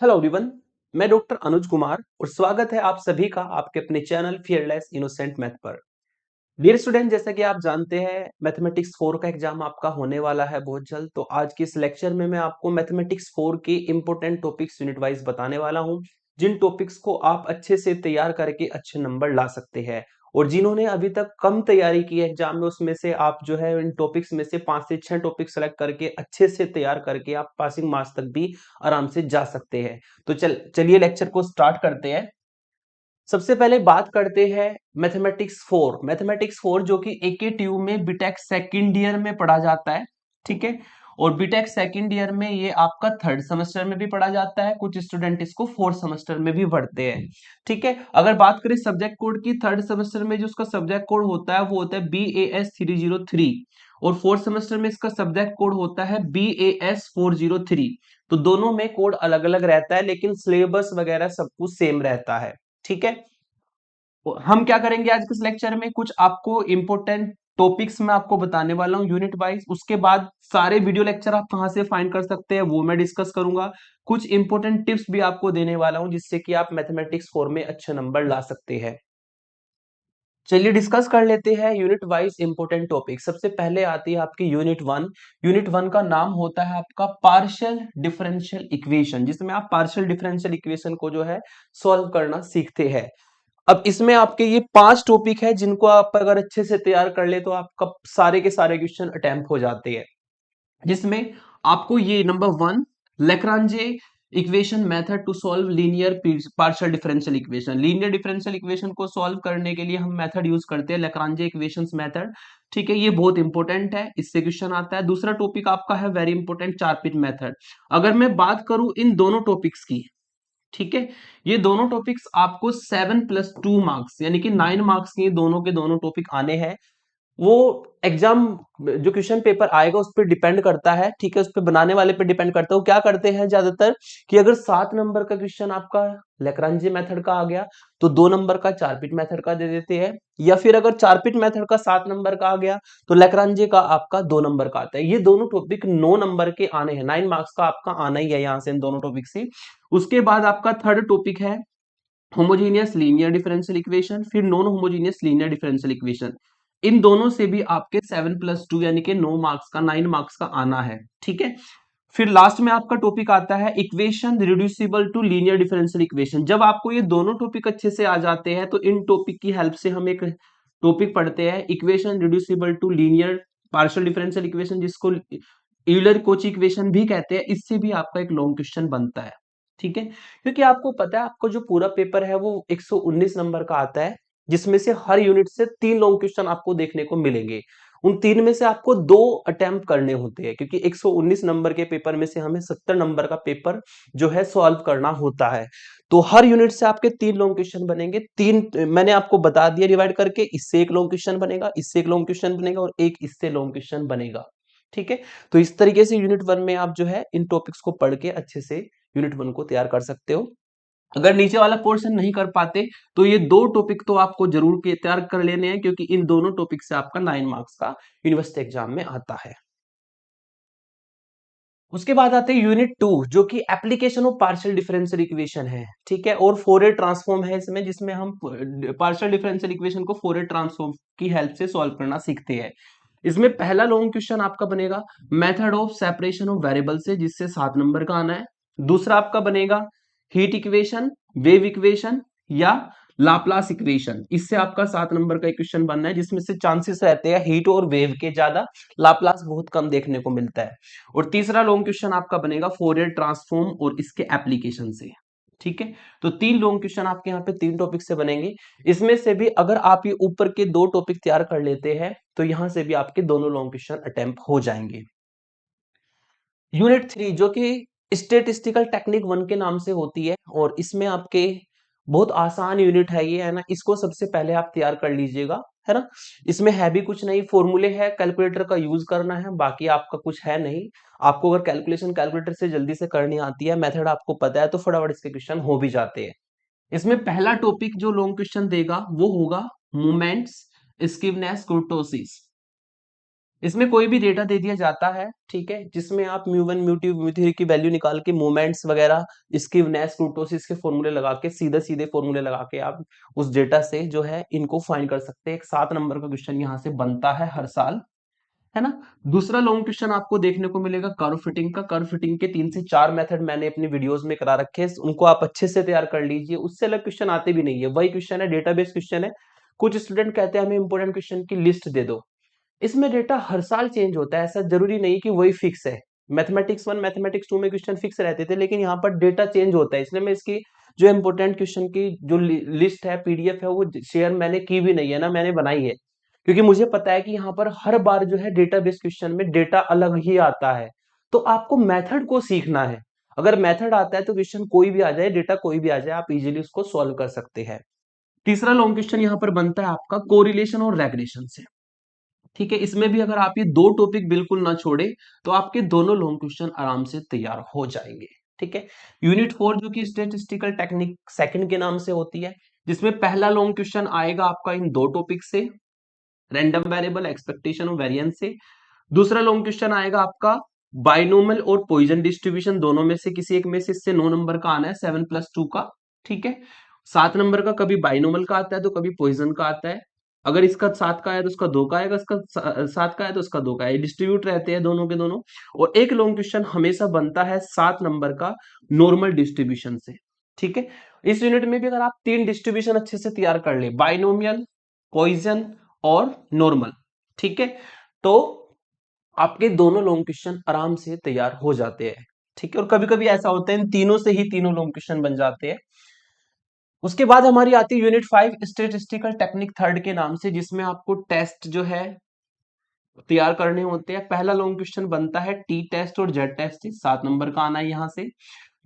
Hello everyone. मैं doctor Anuj Kumar और स्वागत है आप सभी का आपके अपने चैनल फियरलेस इनोसेंट मैथ पर। डियर स्टूडेंट, जैसा कि आप जानते हैं मैथमेटिक्स 4 का एग्जाम आपका होने वाला है बहुत जल्द। तो आज के इस लेक्चर में मैं आपको मैथमेटिक्स 4 के इंपॉर्टेंट टॉपिक्स यूनिट वाइज बताने वाला हूं, जिन टॉपिक्स को आप अच्छे से तैयार करके अच्छे नंबर ला सकते हैं। और जिन्होंने अभी तक कम तैयारी की है एग्जाम में, उसमें से आप जो है इन टॉपिक्स में से 5 से 6 टॉपिक सेलेक्ट करके अच्छे से तैयार करके आप पासिंग मार्क्स तक भी आराम से जा सकते हैं। तो चलिए लेक्चर को स्टार्ट करते हैं। सबसे पहले बात करते हैं मैथमेटिक्स 4 जो कि एकेटीयू में बीटेक सेकंड ईयर में पढ़ा जाता है। ठीक है। और बीटेक सेकंड ईयर में ये आपका थर्ड सेमेस्टर में भी पढ़ा जाता है, कुछ स्टूडेंट इसको फोर्थ सेमेस्टर में भी पढ़ते हैं। ठीक है। अगर बात करें सब्जेक्ट कोड की, थर्ड सेमेस्टर में जो उसका सब्जेक्ट कोड होता है वो होता है BAS 303 और फोर्थ सेमेस्टर में इसका सब्जेक्ट कोड होता है BAS 403। तो दोनों में कोड अलग अलग रहता है, लेकिन सिलेबस वगैरह सब कुछ सेम रहता है। ठीक है। तो हम क्या करेंगे आज के इस लेक्चर में, कुछ आपको इंपॉर्टेंट टॉपिक्स मैं आपको बताने वाला हूं यूनिट वाइज। उसके बाद सारे वीडियो लेक्चर आप कहां से फाइंड कर सकते हैं वो मैं डिस्कस करूंगा। कुछ इंपॉर्टेंट टिप्स भी आपको देने वाला हूं जिससे कि आप मैथमेटिक्स 4 में अच्छे नंबर ला सकते हैं। चलिए डिस्कस कर लेते हैं यूनिट वाइज इंपॉर्टेंट टॉपिक। सबसे पहले आती है आपकी यूनिट 1। यूनिट 1 का नाम होता है आपका पार्शियल डिफरेंशियल इक्वेशन, जिसमें आप पार्शियल डिफरेंशियल इक्वेशन को जो है सॉल्व करना सीखते हैं। अब इसमें आपके ये 5 टॉपिक है जिनको आप अगर अच्छे से तैयार कर ले तो आपका सारे के सारे क्वेश्चन अटेम्प्ट हो जाते हैं। जिसमें आपको ये number 1, Lagrange equation method to solve linear partial differential equation. Linear differential equation को सॉल्व करने के लिए हम मेथड यूज करते हैं लेग्रांजे इक्वेशंस मेथड। ठीक है, ये बहुत इंपॉर्टेंट है, इससे क्वेश्चन आता है। दूसरा टॉपिक आपका है वेरी इंपॉर्टेंट चारपिट मेथड। अगर मैं बात करूं इन दोनों टॉपिक्स की, ठीक है, ये दोनों टॉपिक्स आपको 7+2 मार्क्स यानी कि 9 मार्क्स के दोनों के दोनों टॉपिक आने हैं। वो एग्जाम जो क्वेश्चन पेपर आएगा उस पर डिपेंड करता है। ठीक है, उस पर बनाने वाले पे डिपेंड करता है। वो क्या करते हैं ज्यादातर कि अगर 7 नंबर का क्वेश्चन आपका लेग्रांजे मेथड का आ गया तो 2 नंबर का चारपिट मेथड का दे देते हैं, या फिर अगर चारपिट मेथड का 7 नंबर का आ गया तो लेग्रांजे का आपका 2 नंबर का आता है। ये दोनों टॉपिक 9 नंबर के आने हैं, 9 मार्क्स का आपका आना ही है यहाँ से इन दोनों टॉपिक से। उसके बाद आपका थर्ड टॉपिक है होमोजीनियस लीनियर डिफरेंशियल इक्वेशन, फिर non homogeneous linear differential equation. इन दोनों से भी आपके 7+2 यानी कि 9 मार्क्स का 9 मार्क्स का आना है। ठीक है। फिर लास्ट में आपका टॉपिक आता है equation reducible to linear differential equation. जब आपको ये दोनों टॉपिक अच्छे से आ जाते हैं तो इन टॉपिक की हेल्प से हम एक टॉपिक पढ़ते हैं equation reducible to linear partial differential equation, जिसको यूलर कोची इक्वेशन भी कहते हैं। इससे भी आपका एक लॉन्ग क्वेश्चन बनता है। ठीक है, क्योंकि आपको पता है आपको जो पूरा पेपर है वो 119 नंबर का आता है, जिसमें से हर यूनिट से 3 लॉन्ग क्वेश्चन आपको देखने को मिलेंगे। उन 3 में से आपको 2 अटेम्प्ट करने होते हैं, क्योंकि 119 नंबर के पेपर में से हमें 70 नंबर का पेपर जो है सॉल्व करना होता है। तो हर यूनिट से आपके 3 लॉन्ग क्वेश्चन बनेंगे। 3 मैंने आपको बता दिया डिवाइड करके, इससे एक लॉन्ग क्वेश्चन बनेगा, इससे एक लॉन्ग क्वेश्चन बनेगा और एक इससे लॉन्ग क्वेश्चन बनेगा। ठीक है, तो इस तरीके से यूनिट 1 में आप जो है इन टॉपिक्स को पढ़ के अच्छे से यूनिट 1 को तैयार कर सकते हो। अगर नीचे वाला पोर्शन नहीं कर पाते तो ये 2 टॉपिक तो आपको जरूर के तैयार कर लेने हैं, क्योंकि इन दोनों टॉपिक से आपका 9 मार्क्स का यूनिवर्सिटी एग्जाम में आता है। उसके बाद आते हैं यूनिट 2 जो कि application of partial differential equation है। ठीक है, और फोरियर ट्रांसफॉर्म है इसमें, जिसमें हम पार्शियल डिफरेंशियल इक्वेशन को फोरियर ट्रांसफॉर्म की हेल्प से सॉल्व करना सीखते हैं। इसमें पहला लॉन्ग क्वेश्चन आपका बनेगा method of separation of variable से, जिससे 7 नंबर का आना है। दूसरा आपका बनेगा हीट इक्वेशन, वेव इक्वेशन या लाप्लास इक्वेशन। इससे आपका 7 नंबर का इक्वेशन बनना है, जिसमें से चांसेस रहते हैं हीट और वेव के ज्यादा, लाप्लास बहुत कम देखने को मिलता है। और तीसरा लॉन्ग क्वेश्चन आपका बनेगा फोरियर ट्रांसफॉर्म और इसके एप्लीकेशन से। ठीक है, तो 3 लॉन्ग क्वेश्चन आपके यहाँ पे 3 टॉपिक से बनेंगे। इसमें से भी अगर आप ये ऊपर के 2 टॉपिक तैयार कर लेते हैं तो यहां से भी आपके दोनों लॉन्ग क्वेश्चन अटेम्प्ट हो जाएंगे। यूनिट 3 जो कि स्टेटिस्टिकल टेक्निक 1 के नाम से होती है, और इसमें आपके बहुत आसान यूनिट है ये, है ना। इसको सबसे पहले आप तैयार कर लीजिएगा, है ना। इसमें है भी कुछ नहीं, फॉर्मूले है, कैलकुलेटर का यूज करना है, बाकी आपका कुछ है नहीं। आपको अगर कैलकुलेशन कैलकुलेटर से जल्दी से करनी आती है, मेथड आपको पता है, तो फटाफट इसके क्वेश्चन हो भी जाते हैं। इसमें पहला टॉपिक जो लॉन्ग क्वेश्चन देगा वो होगा मोमेंट्स, स्कीवनेस, कुर्टोसिस। इसमें कोई भी डेटा दे दिया जाता है, ठीक है, जिसमें आप म्यू1 म्यू2 म्यू3 की वैल्यू निकाल के मोमेंट्स वगैरह इसकी नेस कुर्टोसिस के फॉर्मूले लगा के सीधे सीधे फॉर्मूले लगा के आप उस डेटा से जो है इनको फाइंड कर सकते हैं। एक 7 नंबर का क्वेश्चन यहाँ से बनता है हर साल, है ना। दूसरा लॉन्ग क्वेश्चन आपको देखने को मिलेगा कर्व फिटिंग का। कर्व फिटिंग के 3 से 4 मेथड मैंने अपनी वीडियोस में करा रखे हैं, उनको आप अच्छे से तैयार कर लीजिए। उससे अलग क्वेश्चन आते भी नहीं है, वही क्वेश्चन है, डेटाबेस क्वेश्चन है। कुछ स्टूडेंट कहते हैं हमें इंपोर्टेंट क्वेश्चन की लिस्ट दे दो, इसमें डेटा हर साल चेंज होता है, ऐसा जरूरी नहीं कि वही फिक्स है। मैथमेटिक्स 1 मैथमेटिक्स 2 में क्वेश्चन फिक्स रहते थे, लेकिन यहाँ पर डेटा चेंज होता है, इसलिए मैं इसकी जो इंपोर्टेंट क्वेश्चन की जो लिस्ट है, पीडीएफ है, वो शेयर मैंने की भी नहीं है ना, मैंने बनाई है, क्योंकि मुझे पता है कि यहाँ पर हर बार जो है डेटाबेस क्वेश्चन में डेटा अलग ही आता है। तो आपको मेथड को सीखना है। अगर मेथड आता है तो क्वेश्चन कोई भी आ जाए, डेटा कोई भी आ जाए, आप इजीली उसको सॉल्व कर सकते हैं। तीसरा लॉन्ग क्वेश्चन यहाँ पर बनता है आपका कोरिलेशन और रेग्रेशन से, ठीक है। इसमें भी अगर आप ये दो टॉपिक बिल्कुल ना छोड़े तो आपके दोनों लॉन्ग क्वेश्चन आराम से तैयार हो जाएंगे, ठीक है। यूनिट 4 जो कि स्टैटिस्टिकल टेक्निक सेकंड के नाम से होती है, जिसमें पहला लॉन्ग क्वेश्चन आएगा आपका इन दो टॉपिक से, रैंडम वेरिएबल एक्सपेक्टेशन और वेरिएंस से। दूसरा लॉन्ग क्वेश्चन आएगा आपका बाइनोमियल और पॉइजन डिस्ट्रीब्यूशन, दोनों में से किसी एक में से, इससे 9 नंबर का आना है 7+2 का, ठीक है। 7 नंबर का कभी बाइनोमियल का आता है तो कभी पॉइजन का आता है। अगर इसका 7 का है तो उसका 2 का आएगा, इसका 7 का है तो उसका 2 का है, डिस्ट्रीब्यूट रहते हैं दोनों के दोनों। और एक लॉन्ग क्वेश्चन हमेशा बनता है 7 नंबर का नॉर्मल डिस्ट्रीब्यूशन से, ठीक है। इस यूनिट में भी अगर आप 3 डिस्ट्रीब्यूशन अच्छे से तैयार कर ले, बाइनोमियल, पॉइजन और नॉर्मल, ठीक है, तो आपके दोनों लॉन्ग क्वेश्चन आराम से तैयार हो जाते हैं, ठीक है। और कभी कभी ऐसा होता है इन तीनों से ही तीनों लॉन्ग क्वेश्चन बन जाते हैं। उसके बाद हमारी आती है यूनिट 5 स्टेटिस्टिकल टेक्निक थर्ड के नाम से, जिसमें आपको टेस्ट जो है तैयार करने होते हैं। पहला लॉन्ग क्वेश्चन बनता है टी टेस्ट और जेड टेस्ट से, 7 नंबर का आना है यहाँ से।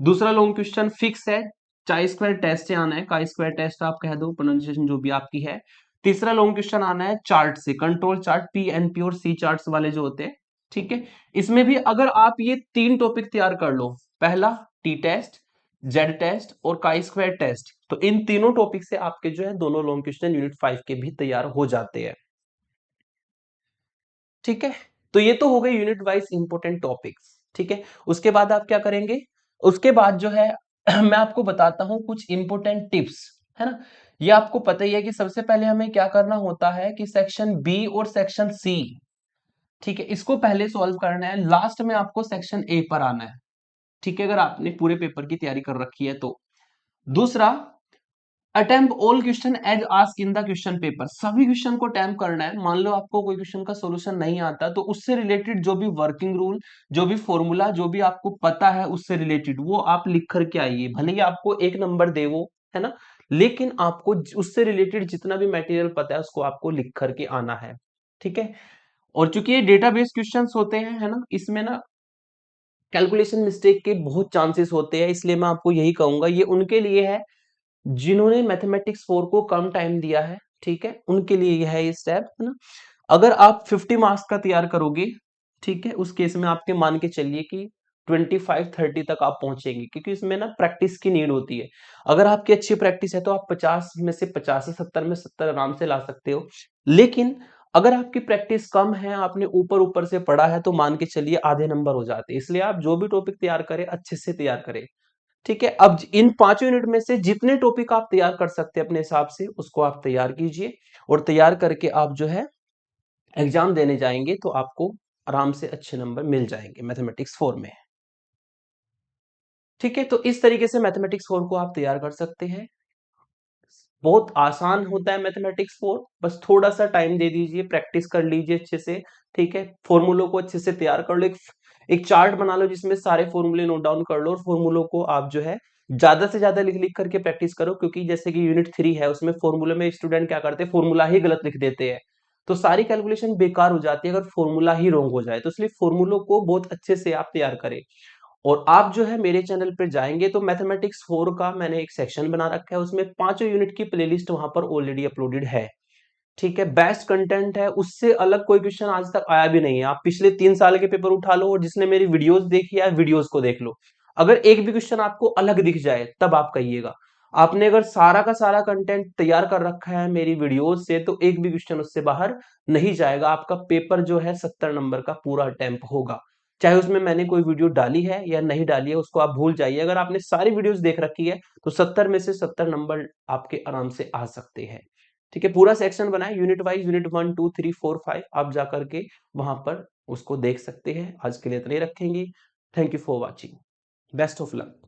दूसरा लॉन्ग क्वेश्चन फिक्स है, चाई स्क्वायर टेस्ट से आना है, काई स्क्वायर टेस्ट आप कह दो, प्रोनाउंसिएशन जो भी आपकी है। तीसरा लॉन्ग क्वेश्चन आना है चार्ट से, कंट्रोल चार्ट, पी एनपी और सी चार्ट्स वाले जो होते हैं, ठीक है। इसमें भी अगर आप ये 3 टॉपिक तैयार कर लो, पहला टी टेस्ट, जेड टेस्ट और काई स्क्वायर टेस्ट, तो इन तीनों टॉपिक से आपके जो है दोनों लॉन्ग क्वेश्चन यूनिट 5 के भी तैयार हो जाते हैं, ठीक है। तो ये तो हो गए यूनिट वाइज इंपॉर्टेंट टॉपिक्स, ठीक है। उसके बाद आप क्या करेंगे, उसके बाद जो है मैं आपको बताता हूं कुछ इंपॉर्टेंट टिप्स, है ना। ये आपको पता ही है कि सबसे पहले हमें क्या करना होता है कि सेक्शन बी और सेक्शन सी, ठीक है, इसको पहले सॉल्व करना है, लास्ट में आपको सेक्शन ए पर आना है, ठीक है, अगर आपने पूरे पेपर की तैयारी कर रखी है तो। दूसरा, attempt all question as asked in the question paper, सभी क्वेश्चन को अटेम्प्ट करना है। मान लो आपको कोई क्वेश्चन का सॉल्यूशन नहीं आता तो उससे रिलेटेड जो भी वर्किंग रूल, जो भी फॉर्मूला, जो भी आपको पता है उससे रिलेटेड वो आप लिख करके आइए, भले ही आपको 1 नंबर दे वो, है ना, लेकिन आपको उससे रिलेटेड जितना भी मटेरियल पता है उसको आपको लिख करके आना है, ठीक है। और चूंकि ये डेटाबेस क्वेश्चंस होते हैं, है ना, इसमें ना कैलकुलेशन मिस्टेक के बहुत चांसेस होते हैं, इसलिए मैं आपको यही कहूंगा, ये उनके लिए है जिन्होंने मैथमेटिक्स 4 को कम टाइम दिया है, ठीक है, उनके लिए यह है ये स्टेप, है ना। अगर आप 50 मार्क्स का तैयार करोगे, ठीक है, उस केस में आपके मान के चलिए कि 25-30 तक आप पहुंचेंगे, क्योंकि इसमें ना प्रैक्टिस की नीड होती है। अगर आपकी अच्छी प्रैक्टिस है तो आप 50 में से 50 से 70 में 70 आराम से ला सकते हो। लेकिन अगर आपकी प्रैक्टिस कम है, आपने ऊपर ऊपर से पढ़ा है, तो मान के चलिए आधे नंबर हो जाते हैं। इसलिए आप जो भी टॉपिक तैयार करें अच्छे से तैयार करें, ठीक है। अब इन 5 यूनिट में से जितने टॉपिक आप तैयार कर सकते हैं अपने हिसाब से उसको आप तैयार कीजिए, और तैयार करके आप जो है एग्जाम देने जाएंगे तो आपको आराम से अच्छे नंबर मिल जाएंगे मैथमेटिक्स 4 में, ठीक है। तो इस तरीके से मैथमेटिक्स 4 को आप तैयार कर सकते हैं। बहुत आसान होता है मैथमेटिक्स 4, बस थोड़ा सा टाइम दे दीजिए, प्रैक्टिस कर लीजिए अच्छे से, ठीक है। फॉर्मूलों को अच्छे से तैयार कर लो, एक चार्ट बना लो जिसमें सारे फॉर्मूले नोट डाउन कर लो, और फॉर्मूलों को आप जो है ज्यादा से ज्यादा लिख लिख करके प्रैक्टिस करो, क्योंकि जैसे कि यूनिट 3 है उसमें फॉर्मूले में स्टूडेंट क्या करते हैं, फॉर्मूला ही गलत लिख देते हैं, तो सारी कैलकुलेशन बेकार हो जाती है अगर फॉर्मूला ही रॉन्ग हो जाए। तो इसलिए फॉर्मूलों को बहुत अच्छे से आप तैयार करें। और आप जो है मेरे चैनल पर जाएंगे तो मैथमेटिक्स 4 का मैंने एक सेक्शन बना रखा है, उसमें 5 यूनिट की प्लेलिस्ट वहां पर ऑलरेडी अपलोडेड है, ठीक है। बेस्ट कंटेंट है, उससे अलग कोई क्वेश्चन आज तक आया भी नहीं है। आप पिछले 3 साल के पेपर उठा लो, और जिसने मेरी वीडियोस देखी है वीडियोस को देख लो, अगर एक भी क्वेश्चन आपको अलग दिख जाए तब आप कहिएगा। आपने अगर सारा का सारा कंटेंट तैयार कर रखा है मेरी वीडियोस से, तो एक भी क्वेश्चन उससे बाहर नहीं जाएगा। आपका पेपर जो है 70 नंबर का पूरा अटेम्प्ट होगा, चाहे उसमें मैंने कोई वीडियो डाली है या नहीं डाली है, उसको आप भूल जाइए। अगर आपने सारी वीडियोस देख रखी है तो 70 में से 70 नंबर आपके आराम से आ सकते हैं। ठीक है, पूरा सेक्शन बनाए यूनिट वाइज, यूनिट 1 2 3 4 5, आप जाकर के वहां पर उसको देख सकते हैं। आज के लिए इतने रखेंगे। Thank you for watching, best of luck.